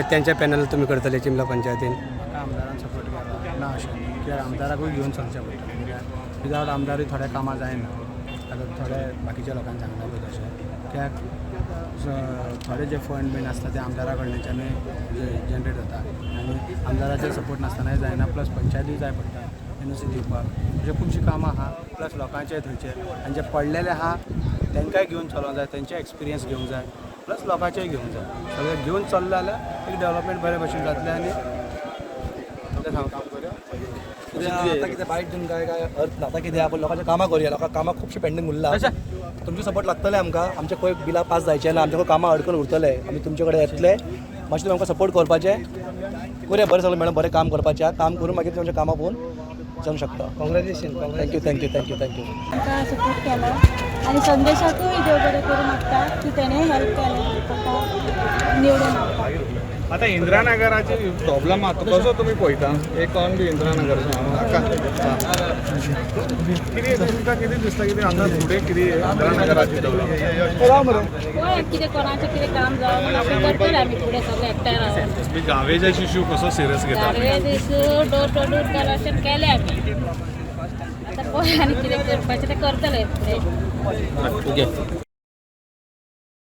त्यांच्या पॅनल तुम्ही करतले चिमला पंचायतीन आमदारांक सपोर्ट केला ना अशें कित्याक आमदाराकूय घेवन चलचें पडटा कित्याक विदावट आमदारूय थोडे कामां जायना आतां थोडे बाकीच्या लोकांक सांगता पळय तशें कित्याक थोडे जे फंड बीन आसता ते आमदारा कडल्याच्यानूय जनरेट जाता आनी आमदाराचेर सपोर्ट नासतनाय जायना प्लस पंचायतीय जाय पडटा एनओसी दिवपाक अशें खुबशीं कामां आहा प्लस लोकांचे थंयचे आनी जे पडलेले आहा तांकांय घेवन चलोवंक जाय तेंचे एक्सपिरियन्स घेवंक जाय प्लस लोकांचेय घेवंक जाय सगळें घेवन चल्लें जाल्यार एक डेवलपमेंट बरे भशेन जातलें आनी तें काम करूया आतां कितें बायट दिवन काय अर्थ ना आतां कितें आपण लोकांच्या कामां करूया लोकांक कामां खुबशीं पेंडींग उरला तुमचे सपोर्ट लागतले आमकां आमचे खंय बिलां पास जायचे ना आमचे कामां अडकून उरतले आमी तुमचे कडेन येतले मातशें आमकां सपोर्ट करपाचें करूया बरें सगळें मॅडम बरें काम करपाचें काम करून मागीर तुमच्या कामां पळोवन जावंक शकता कॉंग्रॅच्युलेशन थँक्यू ताका सपोर्ट केलो आनी संदेशाकूय देव बरें करूं मागता की तेणें हेल्प केलें ताका निवडून हाडपाक आता इंदिरानगराची प्रॉब्लेम आता कसो तुम्ही पळयता एक कोण बी इंदिरानगरचो कितें तुमकां कितें दिसता कितें हांगा फुडें कितें इंदिरानगराची पळय कितें कोणाचें कितें काम जावं अशें करतले आमी फुडें सगळे एकठांय रावन तुम्ही गावेचा इश्यू कसो सिरियस घेता garbage door to door collection केलें आमी आतां पळय आनी कितें करपाचें तें करतले फुडें ओके